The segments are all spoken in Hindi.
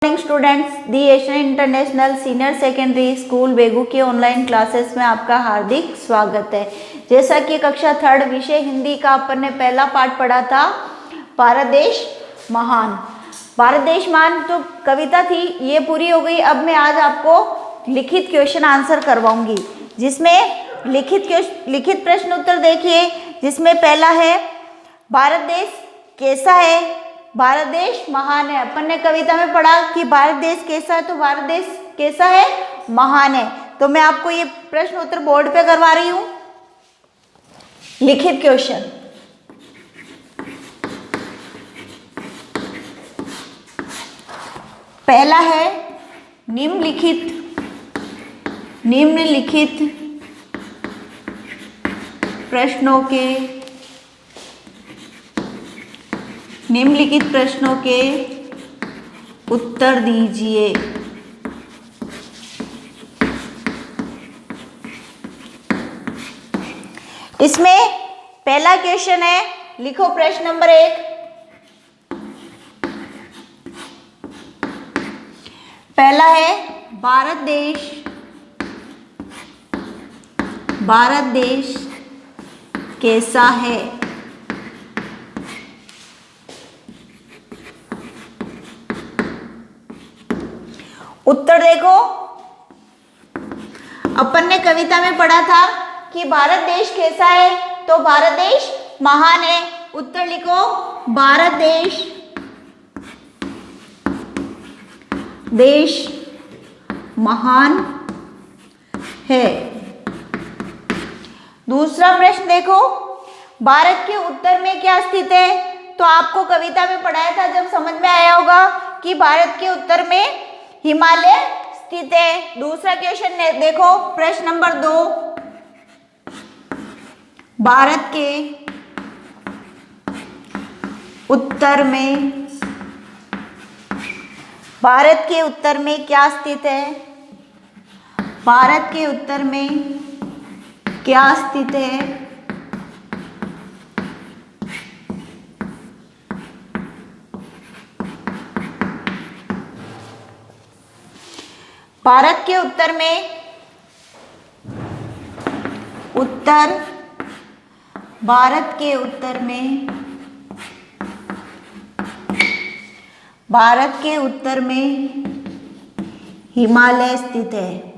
Morning students, the Asian international senior secondary school Begu की ऑनलाइन क्लासेस में आपका हार्दिक स्वागत है। जैसा कि कक्षा थर्ड विषय हिंदी का अपन ने पहला पाठ पढ़ा था, भारत देश महान। भारत देश महान तो कविता थी, ये पूरी हो गई। अब मैं आज आपको लिखित क्वेश्चन आंसर करवाऊंगी, जिसमें लिखित प्रश्न उत्तर देखिए। जिसमें पहला है, भारत देश कैसा है? भारत देश महान है। अपन ने कविता में पढ़ा कि भारत देश कैसा है, तो भारत देश कैसा है? महान है। तो मैं आपको ये प्रश्न उत्तर बोर्ड पे करवा रही हूं। लिखित क्वेश्चन, पहला है, निम्नलिखित प्रश्नों के उत्तर दीजिए। इसमें पहला क्वेश्चन है, लिखो प्रश्न नंबर 1। पहला है, भारत देश कैसा है? उत्तर देखो। अपन ने कविता में पढ़ा था कि भारत देश कैसा है, तो भारत देश महान है। उत्तर लिखो, भारत देश महान है। दूसरा प्रश्न देखो, भारत के उत्तर में क्या स्थित है? तो आपको कविता में पढ़ाया था, जब समझ में आया होगा कि भारत के उत्तर में हिमालय स्थित है। दूसरा क्वेश्चन देखो, प्रश्न नंबर 2, भारत के उत्तर में क्या स्थित है? भारत के उत्तर में क्या स्थित है? भारत के उत्तर में भारत के उत्तर में हिमालय स्थित है।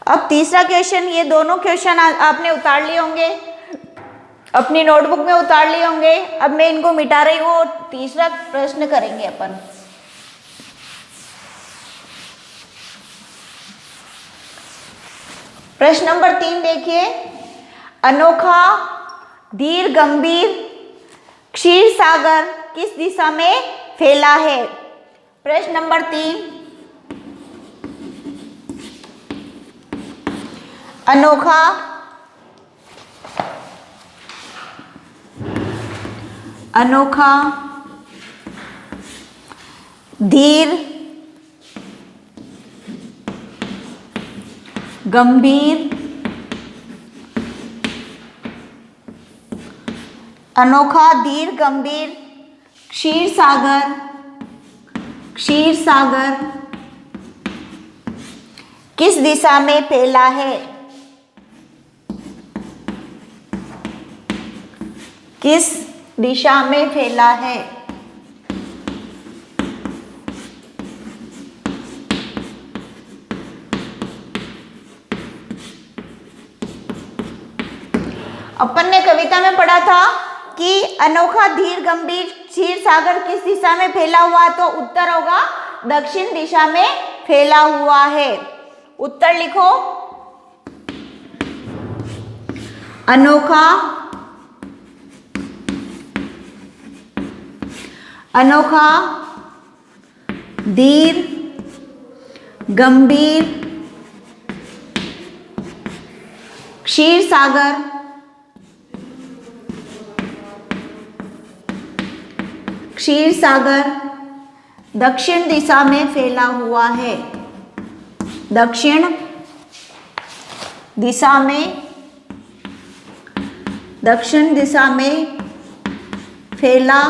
अब तीसरा क्वेश्चन, ये दोनों क्वेश्चन आपने उतार लिए होंगे, अपनी नोटबुक में उतार लिए होंगे। अब मैं इनको मिटा रही हूँ और तीसरा प्रश्न करेंगे अपन। प्रश्न नंबर 3 देखिए, अनोखा धीर गंभीर क्षीर सागर किस दिशा में फैला है? प्रश्न नंबर 3, अनोखा धीर गंभीर क्षीर सागर किस दिशा में फैला है? किस दिशा में फैला है? अपन ने कविता में पढ़ा था कि अनोखा धीर गंभीर क्षीर सागर किस दिशा में फैला हुआ, तो उत्तर होगा दक्षिण दिशा में फैला हुआ है। उत्तर लिखो, अनोखा धीर गंभीर क्षीर सागर दक्षिण दिशा में फैला हुआ है। दक्षिण दिशा में, दक्षिण दिशा में फैला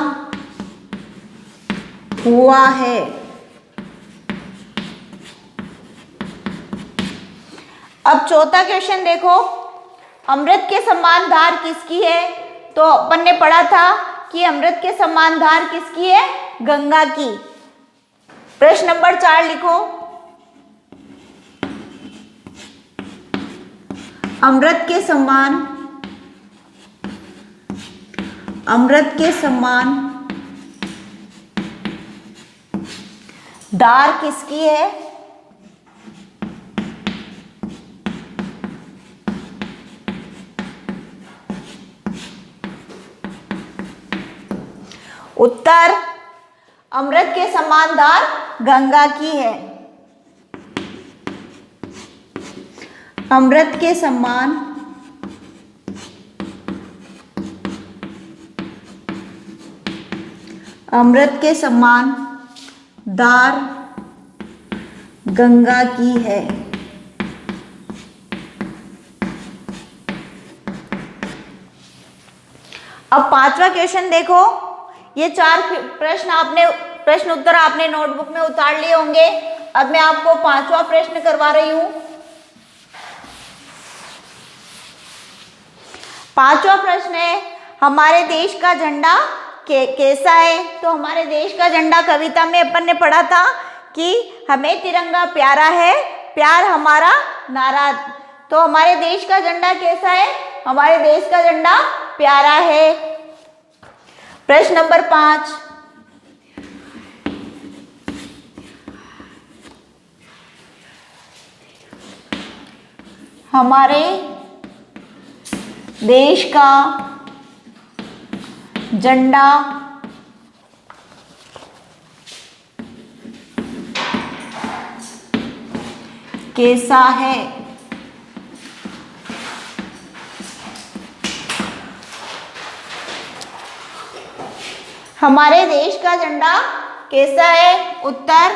हुआ है। अब चौथा क्वेश्चन देखो, अमृत के समान धार किसकी है? तो अपन ने पढ़ा था कि अमृत के समान धार किसकी है? गंगा की। प्रश्न नंबर 4 लिखो, अमृत के समान धार किसकी है? उत्तर, अमृत के समान धार गंगा की है। अमृत के समान धार गंगा की है। अब पांचवा क्वेश्चन देखो, ये 4 प्रश्न उत्तर आपने नोटबुक में उतार लिए होंगे। अब मैं आपको 5वां प्रश्न करवा रही हूं। 5वां प्रश्न है, हमारे देश का झंडा कैसा है? तो हमारे देश का झंडा कविता में अपन ने पढ़ा था कि हमें तिरंगा प्यारा है, प्यार हमारा नारा। तो हमारे देश का झंडा कैसा है? हमारे देश का झंडा प्यारा है। प्रश्न नंबर 5, हमारे देश का झंडा कैसा है? हमारे देश का झंडा कैसा है? उत्तर,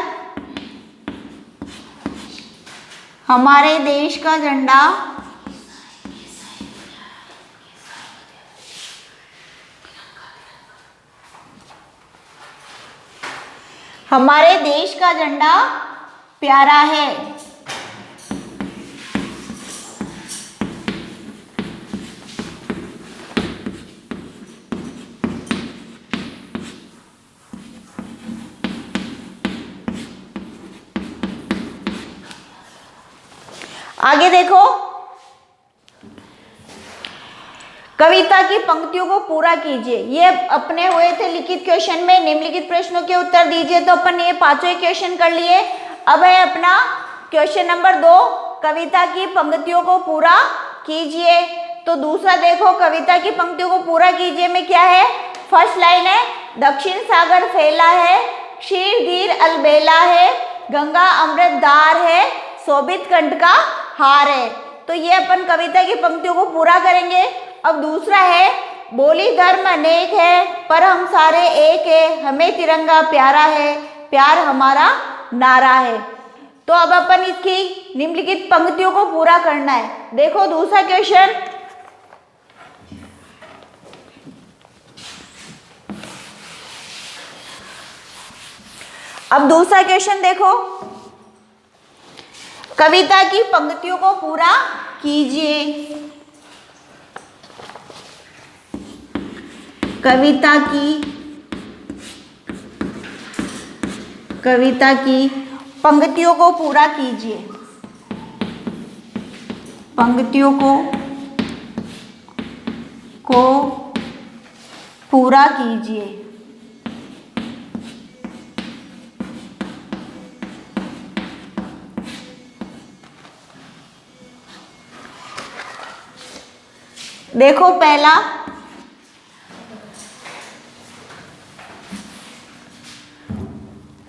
हमारे देश का झंडा प्यारा है। आगे देखो, कविता की पंक्तियों को पूरा कीजिए। ये अपने हुए थे लिखित क्वेश्चन में, निम्नलिखित प्रश्नों के उत्तर दीजिए। तो अपन ये 5 क्वेश्चन कर लिए। अब है अपना क्वेश्चन नंबर 2, कविता की पंक्तियों को पूरा कीजिए। तो दूसरा देखो, कविता की पंक्तियों को पूरा कीजिए में क्या है? फर्स्ट लाइन है, दक्षिण सागर फैला है, क्षीर धीर अलबेला है, गंगा अमृत धार है, शोभित कंठ का हार है। तो ये अपन कविता की पंक्तियों को पूरा करेंगे। अब दूसरा है, बोली धर्म अनेक है पर हम सारे एक है, हमें तिरंगा प्यारा है, प्यार हमारा नारा है। तो अब अपन इसकी निम्नलिखित पंक्तियों को पूरा करना है। देखो दूसरा क्वेश्चन, अब दूसरा क्वेश्चन देखो, कविता की पंक्तियों को पूरा कीजिए। कविता की पंक्तियों को पूरा कीजिए। पंक्तियों को पूरा कीजिए। देखो पहला,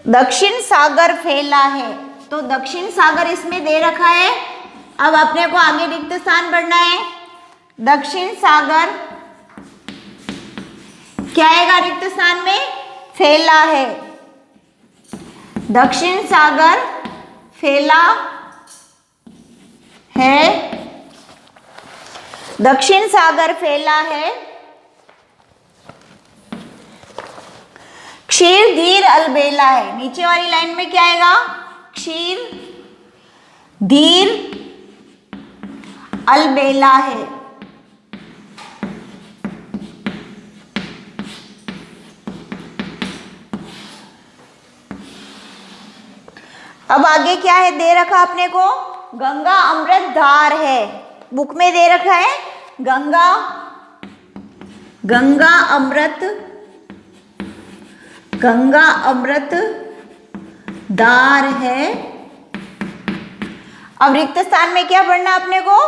दक्षिण सागर फैला है। तो दक्षिण सागर इसमें दे रखा है। अब अपने को आगे रिक्त स्थान बढ़ना है। दक्षिण सागर क्या आएगा रिक्त स्थान में? फैला है। दक्षिण सागर फैला है दक्षिण सागर फैला है। क्षीर धीर अलबेला है। नीचे वाली लाइन में क्या आएगा? क्षीर धीर अलबेला है। अब आगे क्या है दे रखा अपने को? गंगा अमृत धार है। बुक में दे रखा है गंगा अमृत धार है। अब रिक्त स्थान में क्या पढ़ना अपने को?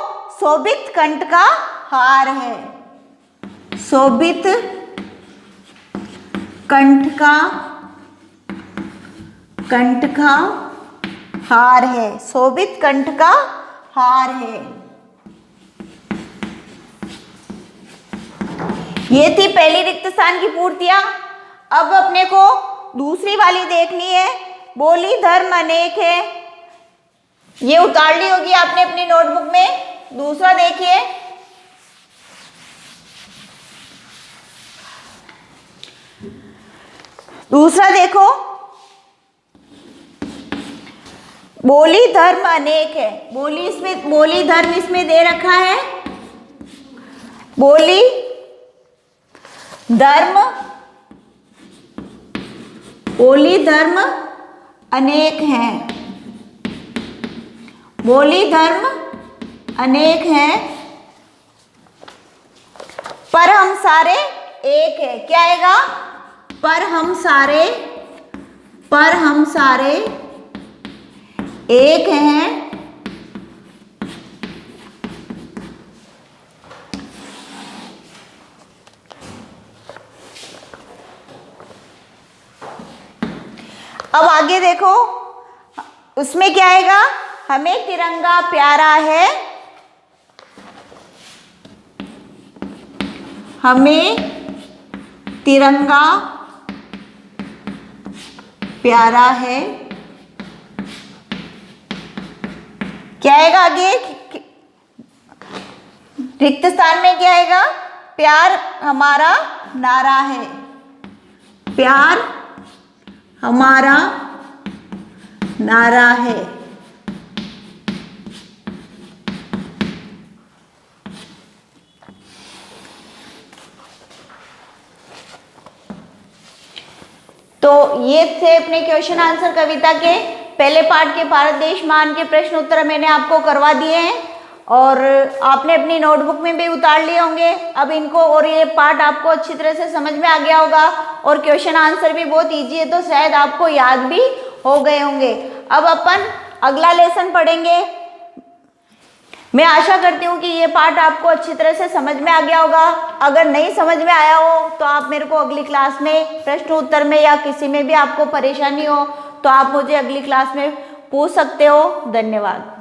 शोभित कंठ का हार है। शोभित कंठ का हार है। शोभित कंठ का हार है। ये थी पहली रिक्त स्थान की पूर्तियां। अब अपने को दूसरी वाली देखनी है। बोली धर्म अनेक है। ये उतार ली होगी आपने अपनी नोटबुक में। दूसरा देखिए, दूसरा देखो, बोली धर्म अनेक है। बोली धर्म इसमें दे रखा है। बोली धर्म अनेक हैं। बोली धर्म अनेक हैं, पर हम सारे एक है। क्या आएगा? पर हम सारे एक हैं। अब आगे देखो, उसमें क्या आएगा? हमें तिरंगा प्यारा है। हमें तिरंगा प्यारा है। क्या आएगा आगे? रिक्त स्थान में क्या आएगा? प्यार हमारा नारा है। प्यार हमारा नारा है। तो ये थे अपने क्वेश्चन आंसर कविता के पहले पार्ट के। भारत देश महान के प्रश्न उत्तर मैंने आपको करवा दिए हैं और आपने अपनी नोटबुक में भी उतार लिए होंगे अब इनको, और ये पार्ट आपको अच्छी तरह से समझ में आ गया होगा और क्वेश्चन आंसर भी बहुत इजी है तो शायद आपको याद भी हो गए होंगे। अब अपन अगला लेसन पढ़ेंगे। मैं आशा करती हूँ कि ये पार्ट आपको अच्छी तरह से समझ में आ गया होगा। अगर नहीं समझ में आया हो तो आप मेरे को अगली क्लास में प्रश्न उत्तर में या किसी में भी आपको परेशानी हो तो आप मुझे अगली क्लास में पूछ सकते हो। धन्यवाद।